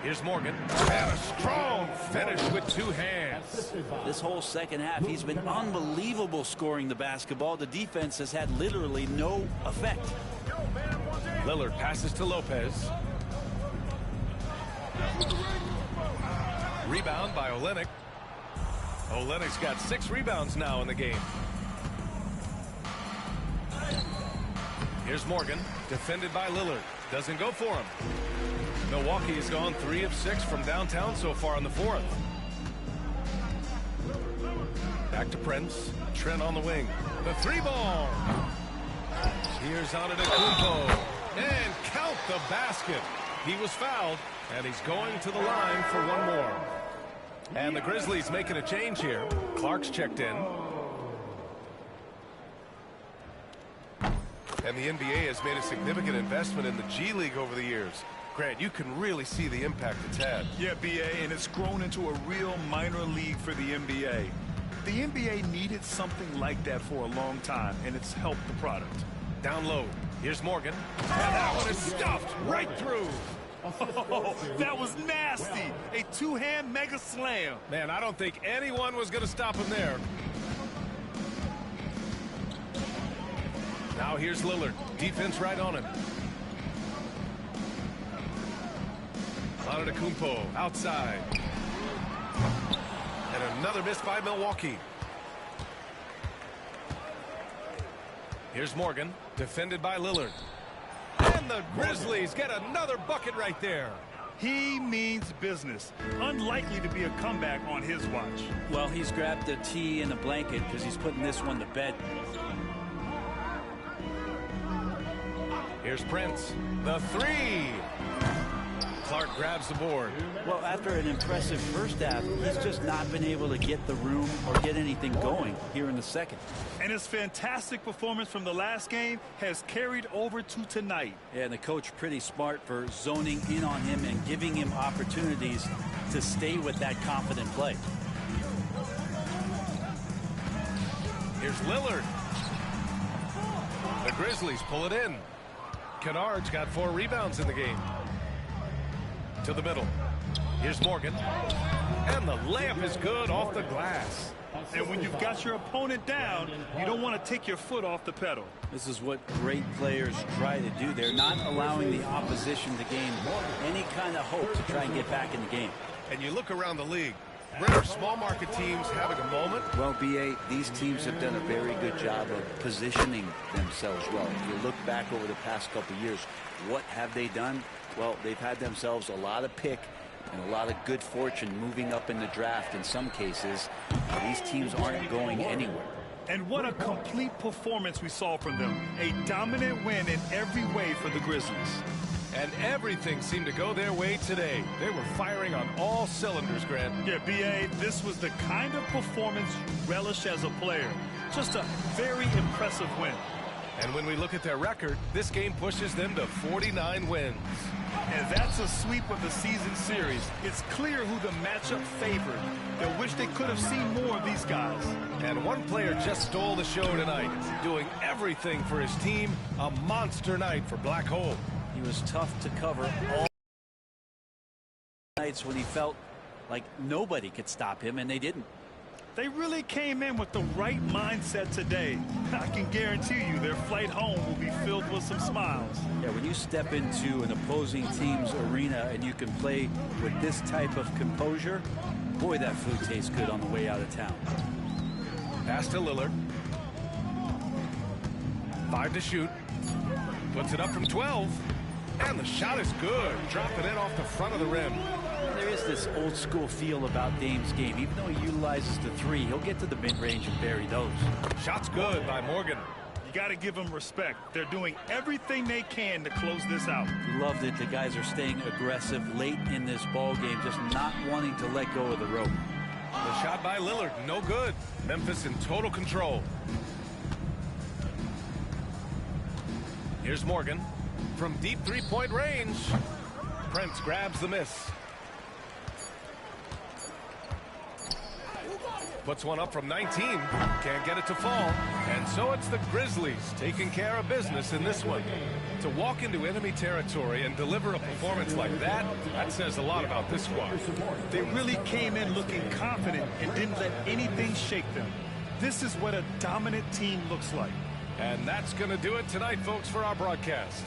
Here's Morgan. And a strong finish with 2 hands. This whole second half, he's been unbelievable scoring the basketball. The defense has had literally no effect. Lillard passes to Lopez. Rebound by Olynyk. Olynyk's got 6 rebounds now in the game. Here's Morgan, defended by Lillard. Doesn't go for him. Milwaukee has gone 3 of 6 from downtown so far in the fourth. Back to Prince. Trent on the wing. The 3-ball. Here's Antetokounmpo. And count the basket. He was fouled, and he's going to the line for one more. And the Grizzlies making a change here. Clark's checked in. And the NBA has made a significant investment in the G League over the years. Grant, you can really see the impact it's had. Yeah, B.A., and it's grown into a real minor league for the NBA. The NBA needed something like that for a long time, and it's helped the product. Down low. Here's Morgan. And that one is stuffed right through. Oh, that was nasty. A 2-hand mega slam. Man, I don't think anyone was going to stop him there. Now here's Lillard. Defense right on him. Antetokounmpo outside. And another miss by Milwaukee. Here's Morgan, defended by Lillard. And the Grizzlies get another bucket right there. He means business. Unlikely to be a comeback on his watch. Well, he's grabbed the tea and a blanket because he's putting this one to bed. Here's Prince. The three. Clark grabs the board. Well, after an impressive first half, he's just not been able to get the room or get anything going here in the second. And his fantastic performance from the last game has carried over to tonight. Yeah, and the coach pretty smart for zoning in on him and giving him opportunities to stay with that confident play. Here's Lillard. The Grizzlies pull it in. Kennard's got 4 rebounds in the game. To the middle. Here's Morgan. And the layup is good off the glass. And when you've got your opponent down, you don't want to take your foot off the pedal. This is what great players try to do. They're not allowing the opposition to gain any kind of hope to try and get back in the game. And you look around the league. Where are small market teams having a moment? Well, BA, these teams have done a very good job of positioning themselves well. If you look back over the past couple of years, what have they done? Well, they've had themselves a lot of pick and a lot of good fortune moving up in the draft in some cases. These teams aren't going anywhere. And what a complete performance we saw from them. A dominant win in every way for the Grizzlies. And everything seemed to go their way today. They were firing on all cylinders, Grant. Yeah, B.A., this was the kind of performance you relish as a player. Just a very impressive win. And when we look at their record, this game pushes them to 49 wins. And that's a sweep of the season series. It's clear who the matchup favored. They wish they could have seen more of these guys. And one player just stole the show tonight, doing everything for his team. A monster night for Black Hole. He was tough to cover all nights when he felt like nobody could stop him, and they didn't. They really came in with the right mindset today. I can guarantee you their flight home will be filled with some smiles. Yeah, when you step into an opposing team's arena and you can play with this type of composure, boy, that food tastes good on the way out of town. Pass to Lillard. 5 to shoot. Puts it up from 12. And the shot is good. Dropping it off the front of the rim. There is this old school feel about Dame's game. Even though he utilizes the three, he'll get to the mid-range and bury those. Shot's good by Morgan. You got to give them respect. They're doing everything they can to close this out. Love that the guys are staying aggressive late in this ball game, just not wanting to let go of the rope. The shot by Lillard, no good. Memphis in total control. Here's Morgan. From deep three-point range, Prince grabs the miss. Puts one up from 19. Can't get it to fall. And so it's the Grizzlies taking care of business in this one. To walk into enemy territory and deliver a performance like that, that says a lot about this squad. They really came in looking confident and didn't let anything shake them. This is what a dominant team looks like. And that's going to do it tonight, folks, for our broadcast.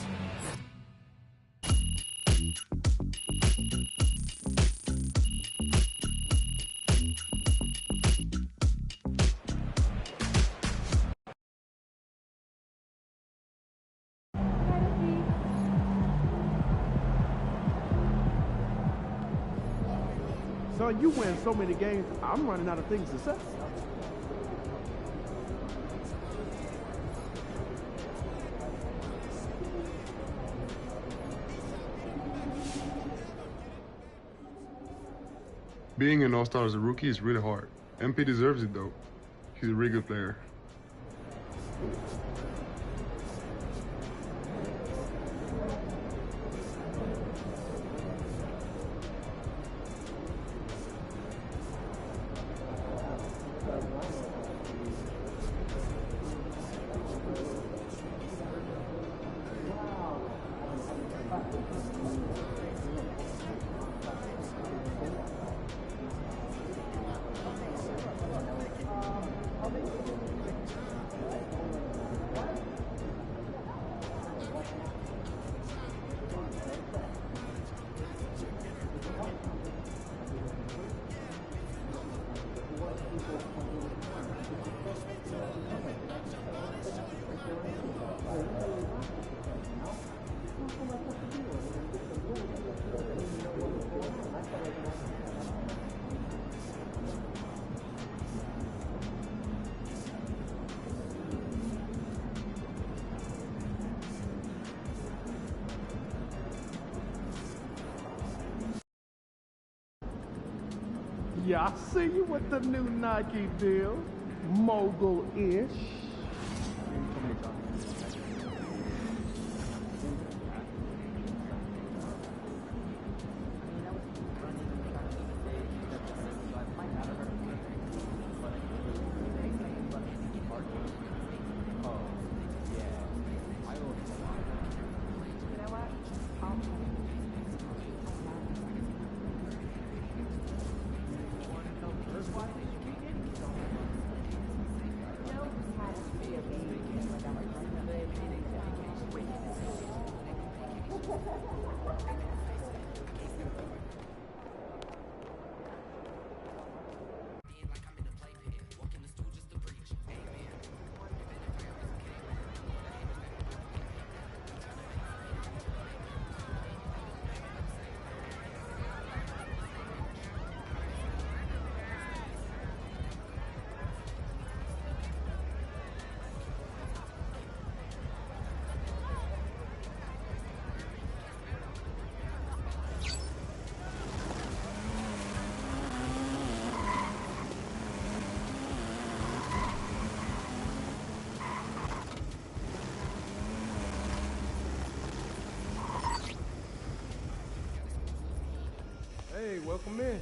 So you win so many games, I'm running out of things to say. Being an all-star as a rookie is really hard. MP deserves it, though. He's a really good player. Yeah, I see you with the new Nike deal. Mogul-ish. Hey, welcome in.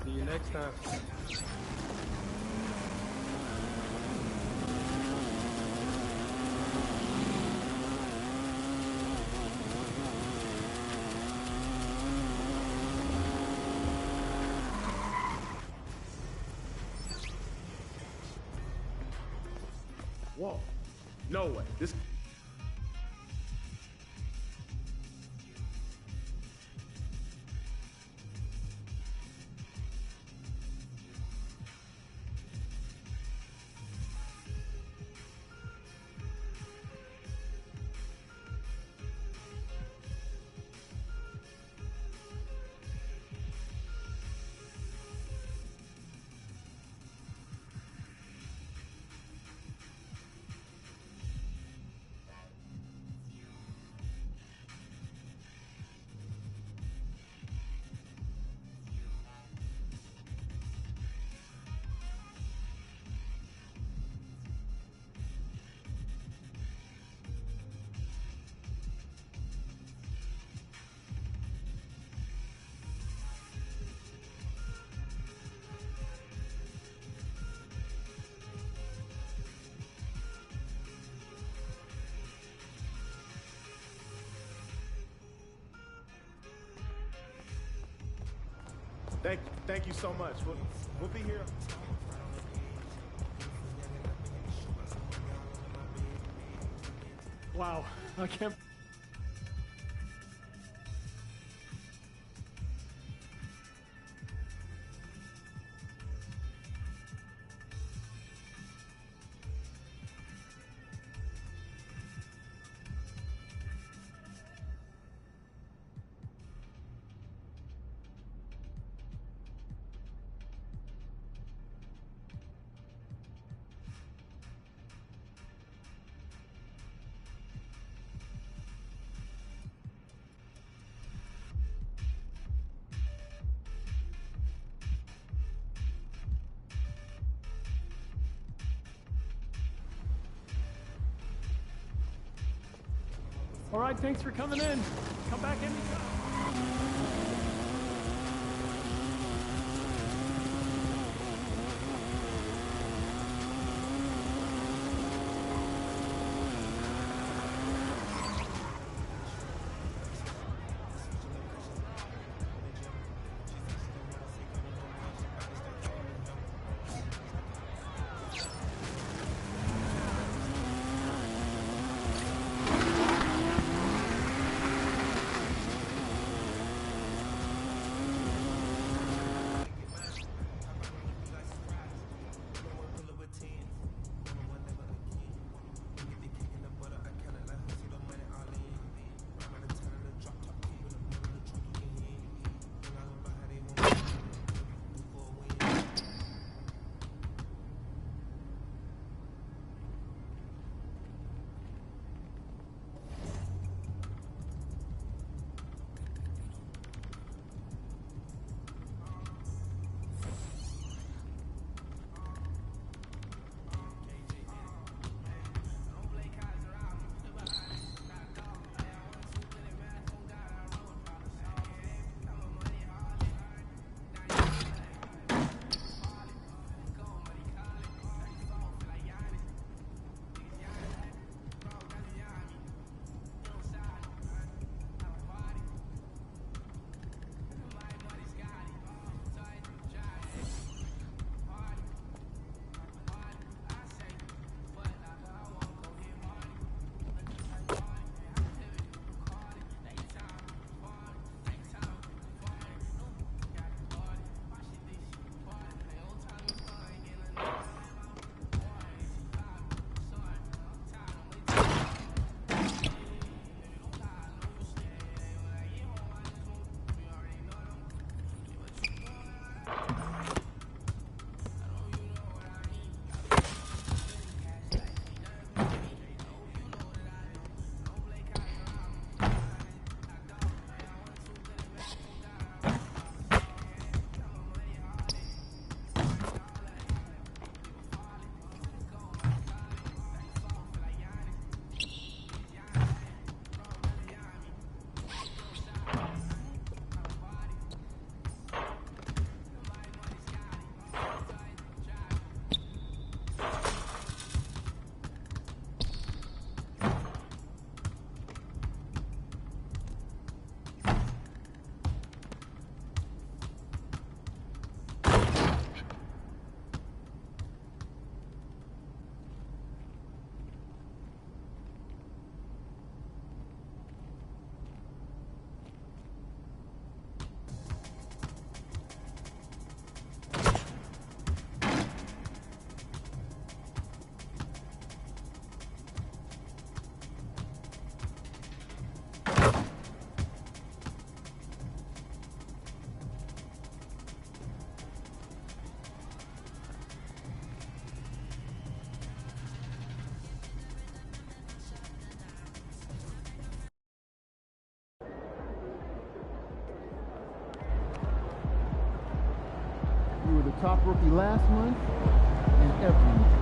See you next time. Whoa. No way. This... Thank you so much. We'll be here. Wow, I can't. All right, thanks for coming in. Come back anytime. You were the top rookie last month and every month.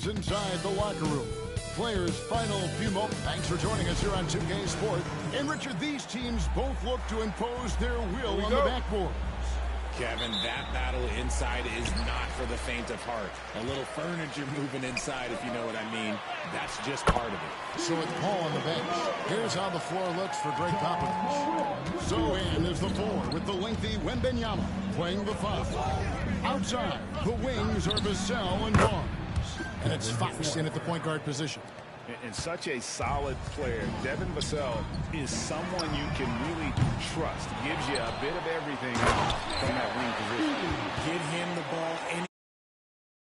happens inside the locker room. Players' final few moments. Thanks for joining us here on 2K Sport. And Richard, these teams both look to impose their will on the backboard. Kevin, that battle inside is not for the faint of heart. A little furniture moving inside, if you know what I mean. That's just part of it. So with Paul on the bench, here's how the floor looks for Greg Popovich. So in is the 4 with the lengthy Wembanyama playing the 5. Outside, the wings are Vassell and Barnes. And it's Fox in at the point guard position. And such a solid player. Devin Vassell is someone you can really trust. Gives you a bit of everything from that wing position. Give him the ball.